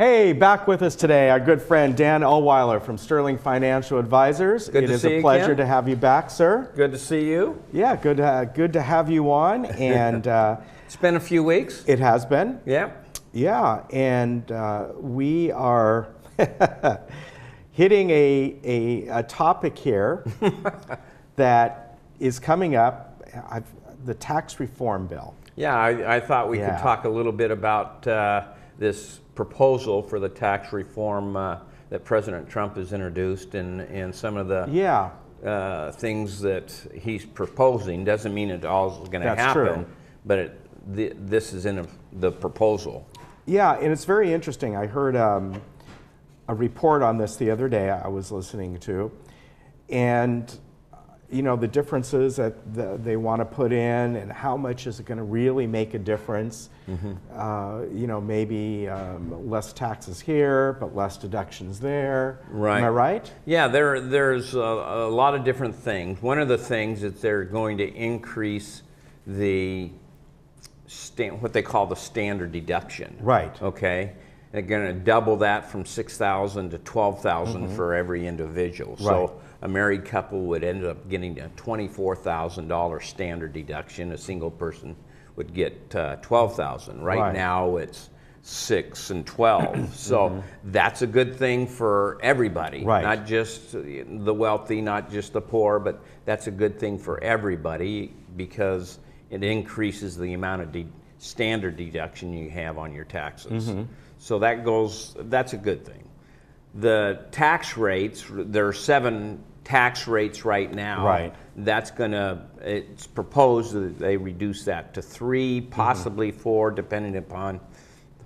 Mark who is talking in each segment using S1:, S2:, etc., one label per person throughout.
S1: Hey, back with us today, our good friend Dan Ulweiler from Sterling Financial Advisors.
S2: Good to see you,
S1: It is a pleasure
S2: Ken.
S1: to have you back, sir.
S2: Good to see you.
S1: Yeah, good to have you on. And
S2: It's been a few weeks.
S1: it has been.
S2: Yeah.
S1: Yeah, and we are hitting a topic here that is coming up, the tax reform bill.
S2: Yeah, I thought we could talk a little bit about this proposal for the tax reform that President Trump has introduced and some of the things that he's proposing. Doesn't mean it all is going to happen,
S1: true.
S2: But this is in the proposal.
S1: Yeah, and it's very interesting. I heard a report on this the other day I was listening to, and you know, the differences that they want to put in and how much is it going to really make a difference. Mm-hmm. You know, maybe less taxes here, but less deductions there.
S2: Right.
S1: Am I right?
S2: Yeah, there's a lot of different things. One of the things is they're going to increase the what they call the standard deduction.
S1: Right.
S2: Okay. They're going to double that from $6,000 to $12,000 for every individual.
S1: Right.
S2: So a married couple would end up getting a $24,000 standard deduction. A single person would get $12,000. Right now it's $6,000 and $12,000. So that's a good thing for everybody, not just the wealthy, not just the poor, but that's a good thing for everybody because it increases the amount of standard deduction you have on your taxes. So that's a good thing. The tax rates, there are 7 tax rates right now. Right. It's proposed that they reduce that to 3, possibly 4, depending upon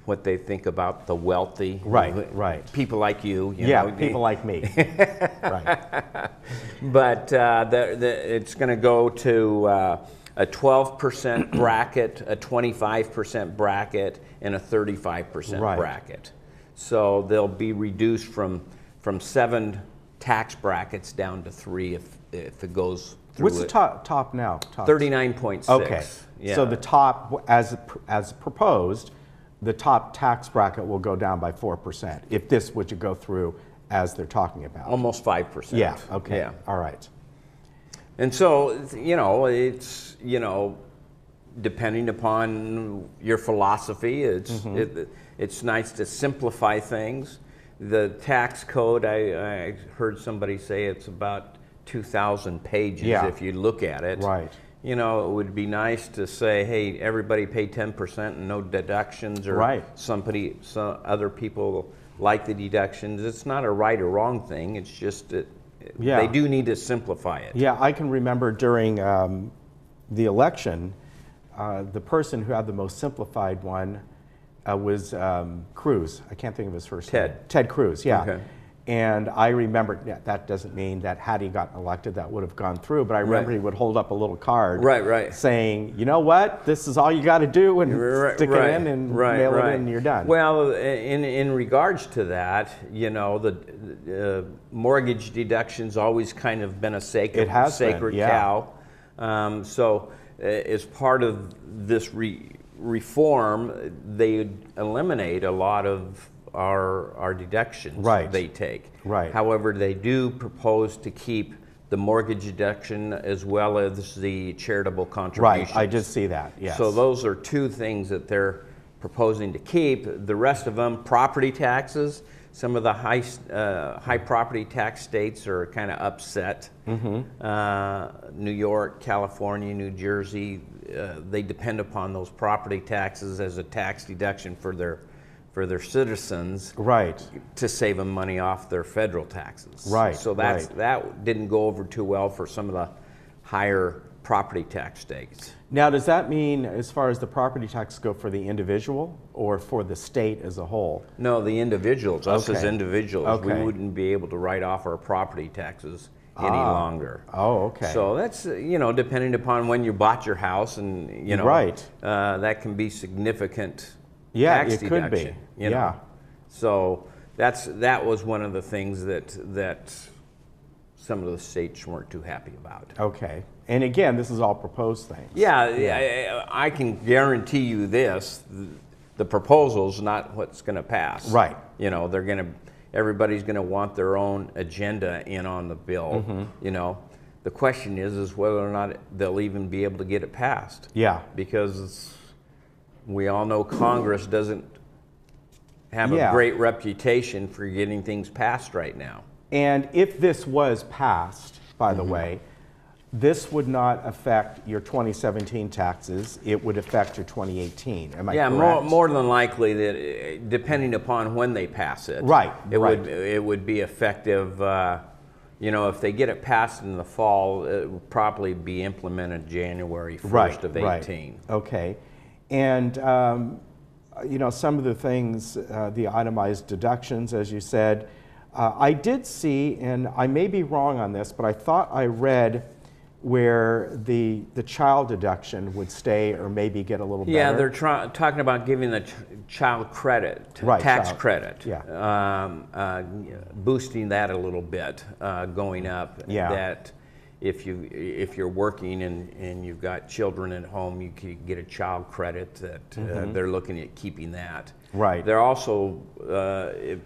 S2: what they think about the wealthy.
S1: Right.
S2: People like you know,
S1: people like me. Right.
S2: But it's going to go to a 12% bracket, a 25% bracket, and a 35% bracket. So they'll be reduced from 7 tax brackets down to 3 if it goes through.
S1: What's the top now?
S2: 39.6.
S1: Okay.
S2: Yeah.
S1: So the top, as proposed, the top tax bracket will go down by 4% if this were to go through as they're talking about.
S2: Almost 5%.
S1: Yeah. Okay.
S2: Yeah.
S1: All right.
S2: And so, it's, depending upon your philosophy, it's nice to simplify things. The tax code, I heard somebody say it's about 2,000 pages if you look at it.
S1: Right.
S2: You know, it would be nice to say, hey, everybody pay 10% and no deductions, or some other people like the deductions. It's not a right or wrong thing. It's just that they do need to simplify it.
S1: Yeah, I can remember during the election, the person who had the most simplified one was Cruz. I can't think of his first name. Ted Cruz, yeah. Okay. And I remember, that doesn't mean that had he gotten elected that would have gone through, but I remember he would hold up a little card saying, you know what, this is all you got to do, and stick it in and mail it in and you're done.
S2: Well, in regards to that, the mortgage deduction's always kind of been a sacred cow. So as part of this reform, they eliminate a lot of our deductions they take. However, they do propose to keep the mortgage deduction as well as the charitable contributions.
S1: I did see that, yes.
S2: So those are 2 things that they're proposing to keep. The rest of them, property taxes, some of the high property tax states are kind of upset. New York, California, New Jersey, they depend upon those property taxes as a tax deduction for their citizens, to save them money off their federal taxes. So that didn't go over too well for some of the higher property tax states.
S1: Now, does that mean, as far as the property tax go, for the individual or for the state as a whole?
S2: No, the individuals. Us as individuals, we wouldn't be able to write off our property taxes any longer. So that's, depending upon when you bought your house, and that can be significant. Tax deduction,
S1: could be.
S2: So that was one of the things that some of the states weren't too happy about.
S1: Okay. And again, this is all proposed things.
S2: Yeah. I can guarantee you this. the proposal's not what's going to pass.
S1: Right.
S2: You know, everybody's going to want their own agenda in on the bill. You know, the question is whether or not they'll even be able to get it passed.
S1: Yeah.
S2: Because we all know Congress doesn't have a great reputation for getting things passed right now.
S1: And if this was passed, by the way, this would not affect your 2017 taxes. It would affect your 2018. Am I correct?
S2: Yeah, more than likely that, depending upon when they pass it.
S1: Right.
S2: It would be effective. You know, if they get it passed in the fall, it will probably be implemented January 1st of 18.
S1: Right. Okay. And you know, some of the things, the itemized deductions, as you said, I did see, and I may be wrong on this, but I thought I read where the child deduction would stay or maybe get a little better.
S2: Yeah, they're talking about giving the child credit, tax credit, boosting that a little bit, going up.
S1: Yeah.
S2: That if you're working and you've got children at home, you could get a child credit. That they're looking at keeping that.
S1: Right.
S2: They're also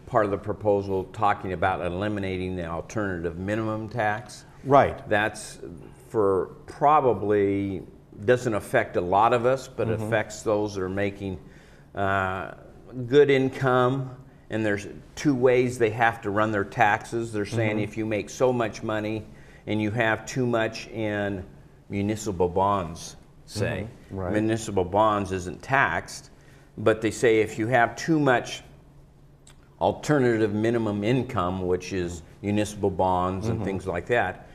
S2: part of the proposal talking about eliminating the alternative minimum tax.
S1: Right.
S2: That's for probably doesn't affect a lot of us, but affects those that are making good income. And there's two ways they have to run their taxes. They're saying if you make so much money and you have too much in municipal bonds, say, municipal bonds isn't taxed, but they say if you have too much alternative minimum income, which is municipal bonds and things like that,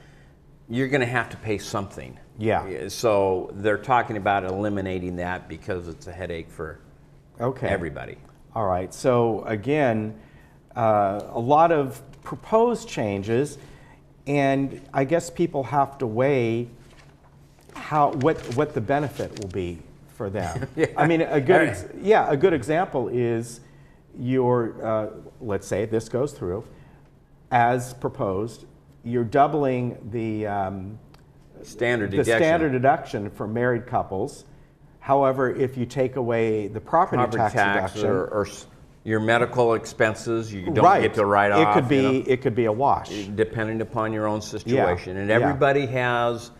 S2: you're going to have to pay something.
S1: Yeah.
S2: So they're talking about eliminating that because it's a headache for everybody.
S1: All right. So again, a lot of proposed changes, and I guess people have to weigh what the benefit will be for them. I mean, a good example is your let's say this goes through as proposed. You're doubling the standard deduction for married couples. However, if you take away the property tax deduction
S2: or your medical expenses, you don't get to write off.
S1: It could be a wash,
S2: depending upon your own situation. And everybody has,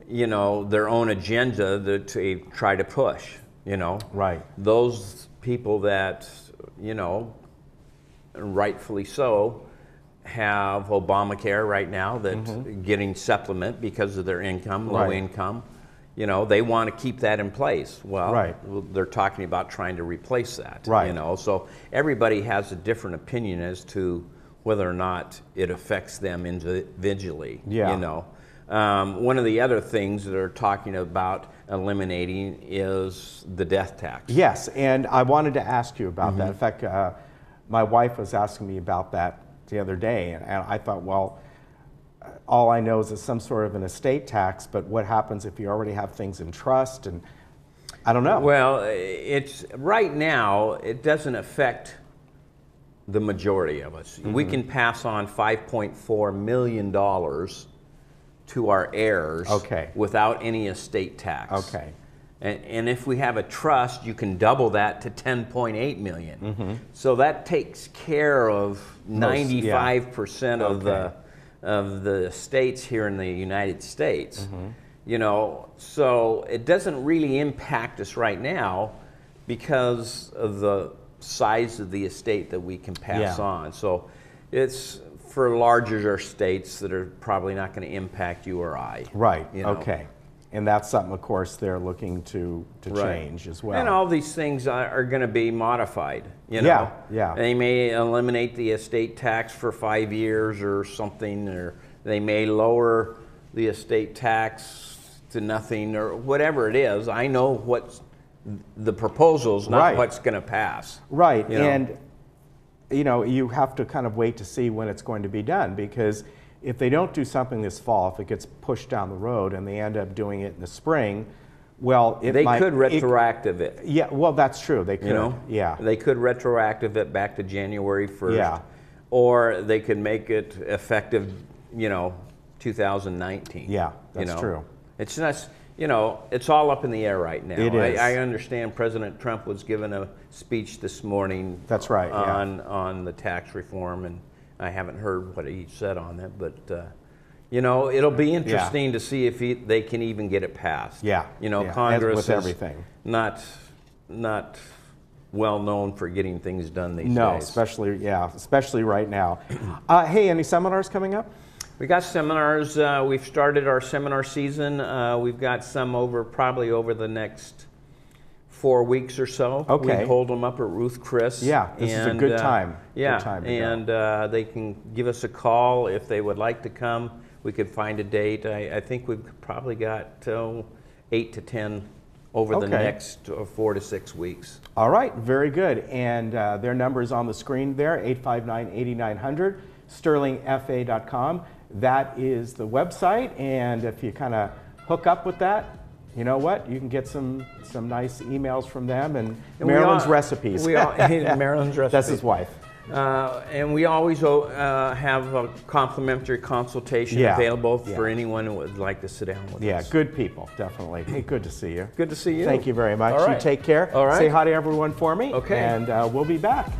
S2: you know, their own agenda to try to push. You know, those people that, you know, rightfully so, have Obamacare right now that getting supplement because of their income, low income. You know, they want to keep that in place. Well, they're talking about trying to replace that. You know, so everybody has a different opinion as to whether or not it affects them individually. You know, one of the other things that they're talking about eliminating is the death tax.
S1: Yes, and I wanted to ask you about that. In fact, my wife was asking me about that the other day, and I thought, well, all I know is it's some sort of an estate tax, but what happens if you already have things in trust? And I don't know.
S2: Well, it's right now, it doesn't affect the majority of us. We can pass on $5.4 million to our heirs without any estate tax. And if we have a trust, you can double that to $10.8 million. So that takes care of 95% of the estates here in the United States. You know, so it doesn't really impact us right now because of the size of the estate that we can pass on. So it's for larger estates that are probably not going to impact you or I. You know?
S1: And that's something, of course, they're looking to change as well.
S2: And all these things are going to be modified, you know. They may eliminate the estate tax for 5 years or something, or they may lower the estate tax to nothing, or whatever it is. I know what's the proposals, not what's going to pass. You know?
S1: And you know, you have to kind of wait to see when it's going to be done, because if they don't do something this fall, if it gets pushed down the road and they end up doing it in the spring, well,
S2: they could retroactive it.
S1: Yeah, well, that's true. They could. You know?
S2: They could retroactive it back to January 1st. Or they could make it effective, you know, 2019.
S1: Yeah, that's true.
S2: It's not. you know, it's all up in the air right now.
S1: It is.
S2: I understand President Trump was giving a speech this morning.
S1: That's right,
S2: on the tax reform, and I haven't heard what he said on it, but you know, it'll be interesting to see if they can even get it passed.
S1: Yeah.
S2: You know,
S1: yeah.
S2: Congress
S1: with everything.
S2: not well known for getting things done these days.
S1: No, especially right now. Hey, any seminars coming up?
S2: We got seminars. We've started our seminar season. We've got some probably over the next 4 weeks or so.
S1: Okay.
S2: We hold them up at Ruth Chris.
S1: Yeah, this is a good time.
S2: Yeah,
S1: good time to
S2: and they can give us a call if they would like to come. We could find a date. I think we've probably got 8 to 10 over the next 4 to 6 weeks.
S1: All right, very good. And their number is on the screen there, 859-8900, sterlingfa.com. That is the website, and if you kind of hook up with that, you know what? You can get some nice emails from them and Marilyn's recipes.
S2: Marilyn's recipes.
S1: That's his wife.
S2: And we always have a complimentary consultation available for anyone who would like to sit down with us.
S1: Yeah, good people, definitely. Hey, good to see you.
S2: Good to see you.
S1: Thank you very much.
S2: All right.
S1: You take care.
S2: All right.
S1: Say hi to everyone for me.
S2: Okay.
S1: And we'll be back.